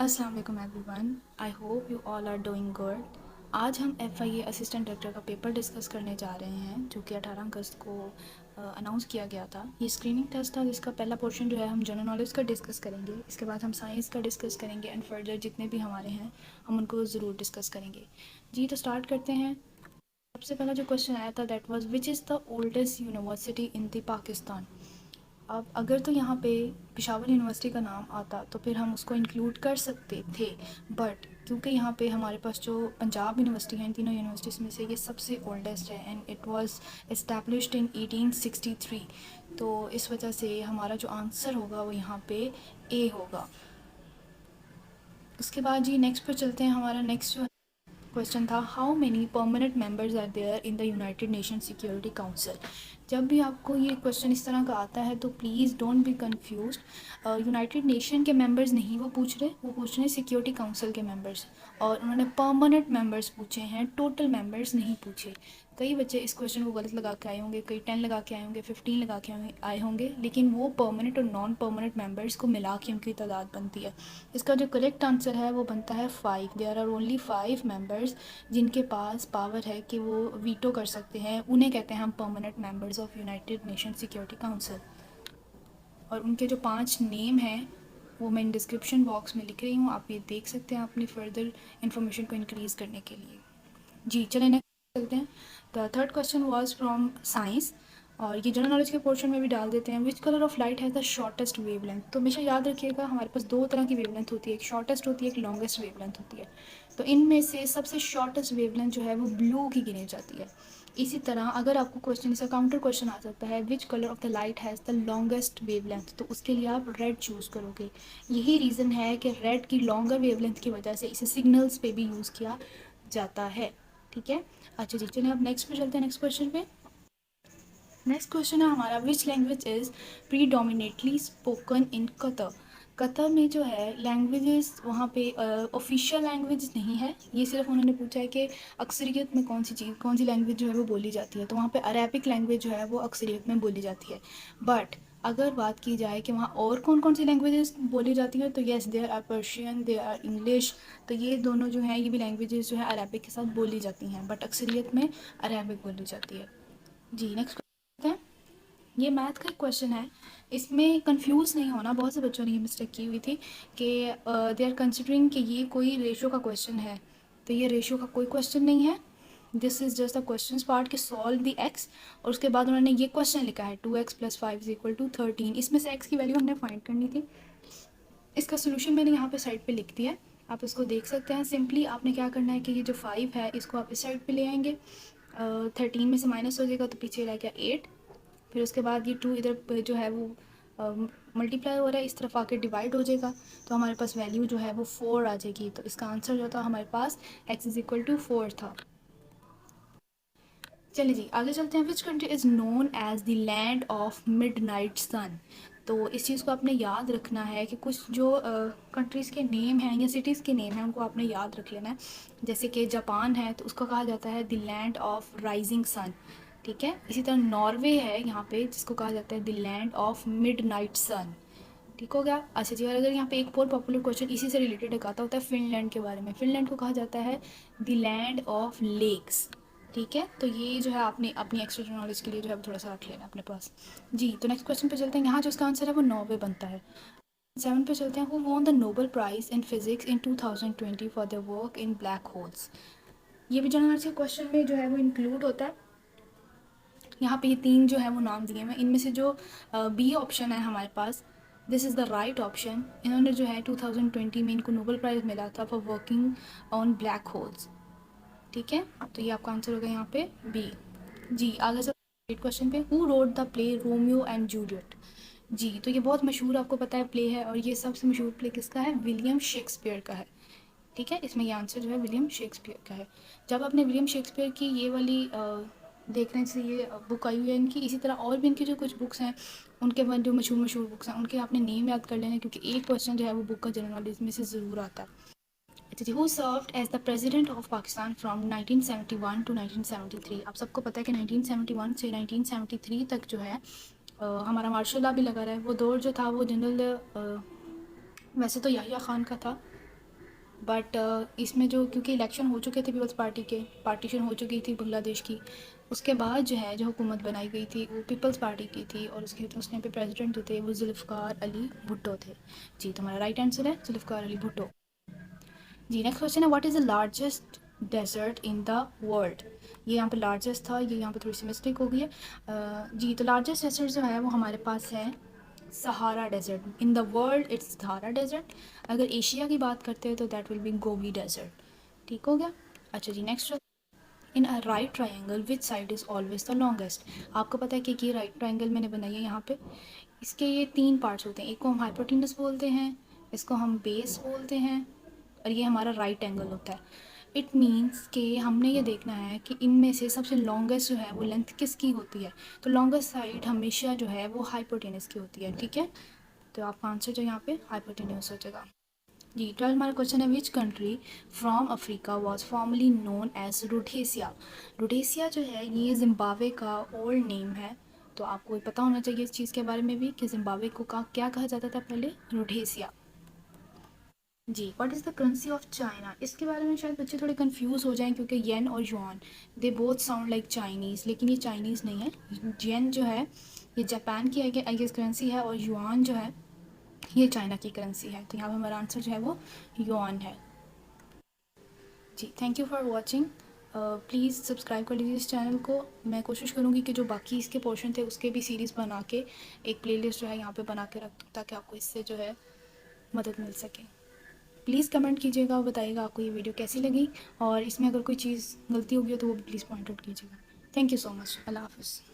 अस्सलाम वालेकुम everyone, I hope you all are doing good. आज हम FIA असिस्टेंट डायरेक्टर का पेपर डिस्कस करने जा रहे हैं जो कि 18 अगस्त को अनाउंस किया गया था। ये स्क्रीनिंग टेस्ट था जिसका पहला पोर्शन जो है हम जनरल नॉलेज का डिस्कस करेंगे, इसके बाद हम साइंस का डिस्कस करेंगे एंड फर्दर जितने भी हमारे हैं हम उनको ज़रूर डिस्कस करेंगे। जी तो स्टार्ट करते हैं। सबसे पहला जो क्वेश्चन आया था that was which is the oldest university in the Pakistan. अब अगर तो यहाँ पे पेशावर यूनिवर्सिटी का नाम आता तो फिर हम उसको इंक्लूड कर सकते थे, बट क्योंकि यहाँ पे हमारे पास जो पंजाब यूनिवर्सिटी है इन तीनों यूनिवर्सिटीज़ में से ये सबसे ओल्डेस्ट है and it was established in 1863, तो इस वजह से हमारा जो आंसर होगा वो यहाँ पे ए होगा। उसके बाद जी नेक्स्ट पे चलते हैं। हमारा नेक्स्ट जो क्वेश्चन था how many permanent members are there in the United Nation Security Council. जब भी आपको ये क्वेश्चन इस तरह का आता है तो please don't be confuse. United nation के मेंबर्स नहीं वो पूछ रहे, वो पूछ रहे हैं सिक्योरिटी काउंसिल के मेंबर्स, और उन्होंने परमानेंट मेंबर्स पूछे हैं, टोटल मेंबर्स नहीं पूछे। कई बच्चे इस क्वेश्चन को गलत लगा के आए होंगे, कई 10 लगा के आए होंगे, 15 लगा के आए होंगे, लेकिन वो परमानेंट और नॉन परमानेंट मेंबर्स को मिला के उनकी तादाद बनती है। इसका जो करेक्ट आंसर है वो बनता है 5। देयर आर ओनली 5 मेंबर्स जिनके पास पावर है कि वो वीटो कर सकते हैं, उन्हें कहते हैं हम permanent members of United Nation Security council. और उनके जो 5 नेम हैं वो मैं डिस्क्रिप्शन बॉक्स में लिख रही हूँ, आप ये देख सकते हैं अपनी फर्दर इन्फॉर्मेशन को इंक्रीज़ करने के लिए। जी चलें नेक्स्ट चलते हैं। The third question was from science, और ये जनरल नॉलेज के पोर्शन में भी डाल देते हैं। Which colour of light has the shortest wavelength. तो हमेशा याद रखिएगा हमारे पास दो तरह की वेवलेंथ होती है, एक शॉर्टेस्ट होती है, एक लॉन्गेस्ट वेवलेंथ होती है। तो इनमें से सबसे शॉर्टेस्ट वेवलेंथ जो है वो ब्लू की गिनी जाती है। इसी तरह अगर आपको क्वेश्चन इसका काउंटर क्वेश्चन आ सकता है which colour of the light has the longest wavelength, तो उसके लिए आप रेड चूज़ करोगे। यही रीज़न है कि रेड की लॉन्गर वेवलेंथ की वजह से इसे सिग्नल्स पे भी यूज़ किया जाता है। ठीक है, अच्छा जी चलिए अब नेक्स्ट पे चलते हैं, नेक्स्ट क्वेश्चन पे। नेक्स्ट क्वेश्चन है हमारा which language is predominantly spoken in Qatar. Qatar में जो है लैंग्वेजेस वहाँ पे ऑफिशियल लैंग्वेज नहीं है, ये सिर्फ उन्होंने पूछा है कि अक्सरियत में कौन सी लैंग्वेज जो है वो बोली जाती है, तो वहाँ पे अरेबिक लैंग्वेज जो है वो अक्सरियत में बोली जाती है। बट अगर बात की जाए कि वहाँ और कौन कौन सी लैंग्वेजेस बोली जाती हैं तो yes there are Persian, there are English, तो ये दोनों जो हैं ये भी लैंग्वेजेस जो है अरेबिक के साथ बोली जाती हैं, बट अक्सरियत में अरेबिक बोली जाती है। जी नेक्स्ट हैं, ये मैथ का क्वेश्चन है, इसमें कंफ्यूज नहीं होना। बहुत से बच्चों ने ये मिस्टेक की हुई थी कि दे आर कंसिडरिंग कि ये कोई रेशो का क्वेश्चन है, तो ये रेशो का कोई क्वेश्चन नहीं है। This is just the question part के सॉल्व द एक्स, और उसके बाद उन्होंने ये क्वेश्चन लिखा है 2x + 5 = 13। इसमें से x की वैल्यू हमने फाइंड करनी थी। इसका सोल्यूशन मैंने यहाँ पे साइड पे लिख दिया है, आप इसको देख सकते हैं। सिंपली आपने क्या करना है कि ये जो 5 है इसको आप इस साइड पे ले आएंगे, 13 में से माइनस हो जाएगा तो पीछे रह गया 8। फिर उसके बाद ये 2 इधर जो है वो मल्टीप्लाई हो रहा है, इस तरफ आके डिवाइड हो जाएगा, तो हमारे पास वैल्यू जो है वो 4 आ जाएगी। तो इसका आंसर जो था हमारे पास x = 4 था। चलिए जी आगे चलते हैं। Which country is known as the land of midnight sun. तो इस चीज़ को आपने याद रखना है कि कुछ जो कंट्रीज़ के नेम हैं या सिटीज़ के नेम हैं उनको आपने याद रख लेना है। जैसे कि जापान है तो उसको कहा जाता है the land of rising sun, ठीक है। इसी तरह नॉर्वे है यहाँ पे जिसको कहा जाता है द लैंड ऑफ मिडनाइट सन, ठीक हो गया। अच्छा जी, और अगर यहाँ पे एक और पॉपुलर क्वेश्चन इसी से रिलेटेड एक आता होता है फिनलैंड के बारे में। फिनलैंड को कहा जाता है द लैंड ऑफ लेक्स, ठीक है। तो ये जो है आपने अपनी एक्स्ट्रा नॉलेज के लिए जो है थोड़ा सा रख लेना अपने पास। जी तो नेक्स्ट क्वेश्चन पे चलते हैं। यहाँ जो इसका आंसर है वो 9 बनता है। 7 पे चलते हैं। Who won the Nobel prize in physics in 2020 for the work in black holes. ये भी जनरल नॉलेज के क्वेश्चन में जो है वो इंक्लूड होता है। यहाँ पे ये 3 जो है वो नाम दिए हुए, इनमें से जो बी ऑप्शन है हमारे पास, this is the right option. इन्होंने जो है 2020 में इनको नोबेल प्राइज़ मिला था for working on black holes, ठीक है। तो ये आपका आंसर होगा यहाँ पे बी। जी आगे चलते क्वेश्चन पे। Who wrote the play Romeo and Juliet. जी तो ये बहुत मशहूर आपको पता है प्ले है, और ये सबसे मशहूर प्ले किसका है, विलियम शेक्सपियर का है, ठीक है। इसमें ये आंसर जो है विलियम शेक्सपियर का है। जब आपने विलियम शेक्सपियर की ये वाली देख रहे हैं, जैसे ये बुक आई हुई है इनकी, इसी तरह और भी इनकी जो कुछ बुक्स हैं उनके बाद जो मशहूर मशहूर बुक्स हैं उनके आपने नेम याद कर लेना, क्योंकि एक क्वेश्चन जो है वो बुक का जनरल नॉलेज में से ज़रूर आता है। अच्छा जी, who served as the president of Pakistan from 1971 to 1973। आप सबको पता है कि 1971 से 1973 तक जो है हमारा मार्शल लॉ भी लगा रहा है। वो दौर जो था वो जनरल वैसे तो याहिया खान का था, बट इसमें जो क्योंकि इलेक्शन हो चुके थे पीपल्स पार्टी के, पार्टीशन हो चुकी थी बांग्लादेश की, उसके बाद जो है जो हुकूमत बनाई गई थी वो पीपल्स पार्टी की थी, और उसके उस टाइम पे प्रेसिडेंट जो थे वो जुल्फ़िकार अली भुट्टो थे। जी, तुम्हारा राइट आंसर है जुल्फ़िकार अली भुट्टो। जी, नेक्स्ट क्वेश्चन है what is the largest desert in the world. ये यहाँ पे लार्जेस्ट था, ये यहाँ पे थोड़ी सी मिस्टेक हो गई है। जी, तो लार्जेस्ट डेजर्ट जो है वो हमारे पास है Sahara desert. In the world it's Sahara desert. अगर एशिया की बात करते हैं तो that will be Gobi desert. ठीक हो गया। अच्छा जी, next in a right triangle which side is always the longest. आपको पता है कि ये राइट ट्राइंगल मैंने बनाई है यहाँ पे। इसके ये 3 पार्ट्स होते हैं, एक को हम हाइपोटेनस बोलते हैं, इसको हम बेस बोलते हैं, और ये हमारा राइट एंगल होता है। इट मीन्स कि हमने ये देखना है कि इनमें से सबसे लॉन्गेस्ट जो है वो लेंथ किसकी होती है। तो लॉन्गेस्ट साइड हमेशा जो है वो हाइपोटेनस की होती है। ठीक है, तो आपका आंसर जो यहाँ पे हाइपोटेनस हो जाएगा। जी, 12 हमारा क्वेश्चन है which country from Africa was formerly known as Rhodesia. Rhodesia जो है ये जिम्बाब्वे का ओल्ड नेम है। तो आपको पता होना चाहिए इस चीज़ के बारे में भी कि जिम्बाब्वे को क्या कहा जाता था पहले, रोडेसिया। जी, what is the currency of China. इसके बारे में शायद बच्चे थोड़े कंफ्यूज हो जाएं क्योंकि येन और yuan they both sound like Chinese, लेकिन ये चाइनीज़ नहीं है। येन जो है ये जापान की आई गेस करेंसी है, और युआन जो है ये चाइना की करेंसी है। तो यहाँ पर हमारा आंसर जो है वो युआन है। जी, thank you for watching. Please subscribe कर लीजिए इस चैनल को। मैं कोशिश करूँगी कि जो बाकी इसके पोर्शन थे उसके भी सीरीज़ बना के एक प्लेलिस्ट जो है यहाँ पे बना के रख दूँ ताकि आपको इससे जो है मदद मिल सके। प्लीज़ कमेंट कीजिएगा और बताइएगा आपको ये वीडियो कैसी लगी, और इसमें अगर कोई चीज़ गलती होगी तो वो भी प्लीज़ पॉइंट आउट कीजिएगा। Thank you so much. अल्लाह हाफ़िज़।